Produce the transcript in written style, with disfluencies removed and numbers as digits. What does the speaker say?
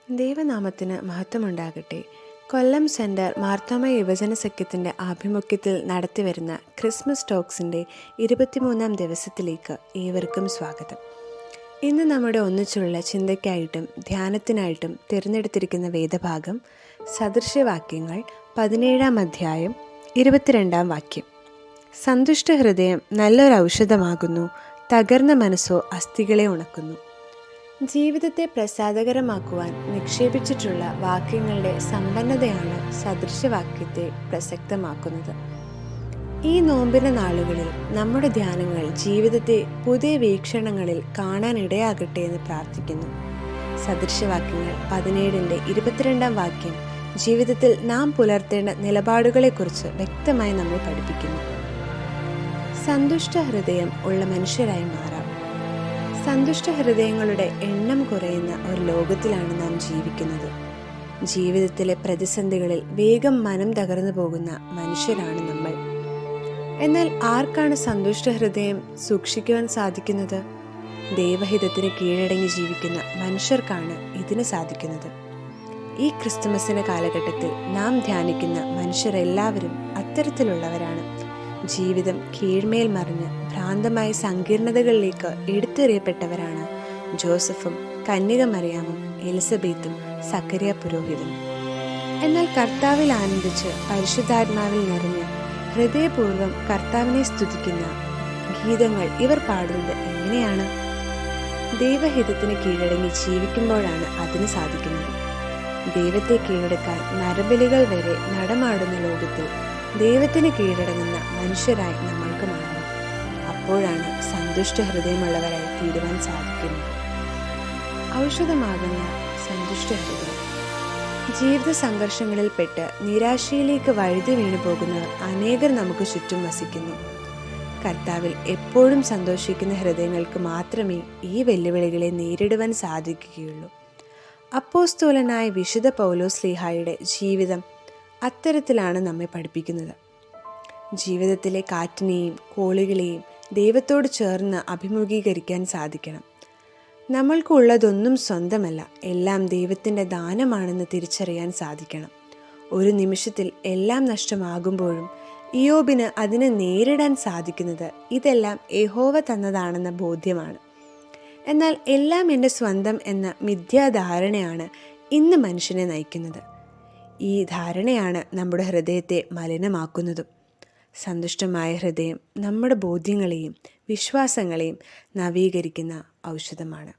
ദൈവനാമത്തിന് മഹത്വമുണ്ടാകട്ടെ. കൊല്ലം സെൻറ്റർ മാർത്തോമ യുവജന സഖ്യത്തിൻ്റെ ആഭിമുഖ്യത്തിൽ നടത്തിവരുന്ന ക്രിസ്മസ് ടോക്സിൻ്റെ 23-ാം ദിവസത്തിലേക്ക് ഏവർക്കും സ്വാഗതം. ഇന്ന് നമ്മുടെ ഒന്നിച്ചുള്ള ചിന്തയ്ക്കായിട്ടും ധ്യാനത്തിനായിട്ടും തിരഞ്ഞെടുത്തിരിക്കുന്ന വേദഭാഗം സദൃശ്യവാക്യങ്ങൾ 17-ാം അധ്യായം 22-ാം വാക്യം. സന്തുഷ്ട ഹൃദയം നല്ലൊരു ഔഷധമാകുന്നു, തകർന്ന മനസ്സോ അസ്ഥികളെ ഉണക്കുന്നു. ജീവിതത്തെ പ്രസാദകരമാക്കുവാൻ നിക്ഷേപിച്ചിട്ടുള്ള വാക്യങ്ങളുടെ സമ്പന്നതയാണ് സദൃശവാക്യത്തെ പ്രസക്തമാക്കുന്നത്. ഈ നോമ്പിന്റെ നാളുകളിൽ നമ്മുടെ ധ്യാനങ്ങൾ ജീവിതത്തെ പുതിയ വീക്ഷണങ്ങളിൽ കാണാനിടയാകട്ടെ എന്ന് പ്രാർത്ഥിക്കുന്നു. സദൃശവാക്യങ്ങൾ 17-ന്റെ 22-ാം വാക്യം ജീവിതത്തിൽ നാം പുലർത്തേണ്ട നിലപാടുകളെക്കുറിച്ച് വ്യക്തമായി നമ്മെ പഠിപ്പിക്കുന്നു. സന്തുഷ്ട ഹൃദയം ഉള്ള മനുഷ്യരായി മാറാം. സന്തുഷ്ട ഹൃദയങ്ങളുടെ എണ്ണം കുറയുന്ന ഒരു ലോകത്തിലാണ് നാം ജീവിക്കുന്നത്. ജീവിതത്തിലെ പ്രതിസന്ധികളിൽ വേഗം മനം തകർന്നു പോകുന്ന മനുഷ്യരാണ് നമ്മൾ. എന്നാൽ ആർക്കാണ് സന്തുഷ്ട ഹൃദയം സൂക്ഷിക്കുവാൻ സാധിക്കുന്നത്? ദൈവഹിതത്തിന് കീഴടങ്ങി ജീവിക്കുന്ന മനുഷ്യർക്കാണ് ഇതിന് സാധിക്കുന്നത്. ഈ ക്രിസ്തുമസിന്റെ കാലഘട്ടത്തിൽ നാം ധ്യാനിക്കുന്ന മനുഷ്യരെല്ലാവരും അത്തരത്തിലുള്ളവരാണ്. ജീവിതം കീഴ്മേൽ മറിഞ്ഞ് ഭ്രാന്തമായ സങ്കീർണതകളിലേക്ക് എടുത്തെറിയപ്പെട്ടവരാണ് ജോസഫും കന്യക മറിയാമും എലിസബത്തും സക്കറിയ പുരോഹിതനും. എന്നാൽ കർത്താവിൽ ആനന്ദിച്ച് പരിശുദ്ധാത്മാവിൽ നിറഞ്ഞ് ഹൃദയപൂർവ്വം കർത്താവിനെ സ്തുതിക്കുന്ന ഗീതങ്ങൾ ഇവർ പാടുന്നത് എങ്ങനെയാണ്? ദൈവഹിതത്തിന് കീഴടങ്ങി ജീവിക്കുമ്പോഴാണ് അതിന് സാധിക്കുന്നത്. ദൈവത്തെ കീഴടക്കാൻ നരബലികൾ വരെ നടമാടുന്ന ലോകത്തിൽ ദൈവത്തിന് കീഴടങ്ങുന്ന മനുഷ്യരായി നമ്മൾക്ക് മാറണം. അപ്പോഴാണ് സന്തുഷ്ട ഹൃദയമുള്ളവരായി തീരുവാൻ സാധിക്കുന്നത്. ഔഷധമാകുന്ന സന്തുഷ്ട ഹൃദയം. ജീവിത സംഘർഷങ്ങളിൽപ്പെട്ട് നിരാശയിലേക്ക് വഴുതി വീണു പോകുന്നവർ അനേകർ നമുക്ക് ചുറ്റും വസിക്കുന്നു. കർത്താവിൽ എപ്പോഴും സന്തോഷിക്കുന്ന ഹൃദയങ്ങൾക്ക് മാത്രമേ ഈ വെല്ലുവിളികളെ നേരിടുവാൻ സാധിക്കുകയുള്ളൂ. അപ്പോസ്തലനായ വിശുദ്ധ പൗലോസ്ലീഹായുടെ ജീവിതം അത്തരത്തിലാണ് നമ്മെ പഠിപ്പിക്കുന്നത്. ജീവിതത്തിലെ കാറ്റിനെയും കോളുകളെയും ദൈവത്തോട് ചേർന്ന് അഭിമുഖീകരിക്കാൻ സാധിക്കണം. നമ്മൾക്കുള്ളതൊന്നും സ്വന്തമല്ല, എല്ലാം ദൈവത്തിൻ്റെ ദാനമാണെന്ന് തിരിച്ചറിയാൻ സാധിക്കണം. ഒരു നിമിഷത്തിൽ എല്ലാം നഷ്ടമാകുമ്പോഴും ഇയ്യോബിന് അതിനെ നേരിടാൻ സാധിക്കുന്നത് ഇതെല്ലാം യഹോവ തന്നതാണെന്ന ബോധ്യമാണ്. എന്നാൽ എല്ലാം എൻ്റെ സ്വന്തം എന്ന മിഥ്യാധാരണയാണ് ഇന്ന് മനുഷ്യനെ നയിക്കുന്നത്. ഈ ധാരണയാണ് നമ്മുടെ ഹൃദയത്തെ മലിനമാക്കുന്നതും. സന്തുഷ്ടമായ ഹൃദയം നമ്മുടെ ബോധ്യങ്ങളെയും വിശ്വാസങ്ങളെയും നവീകരിക്കുന്ന ഔഷധമാണ്.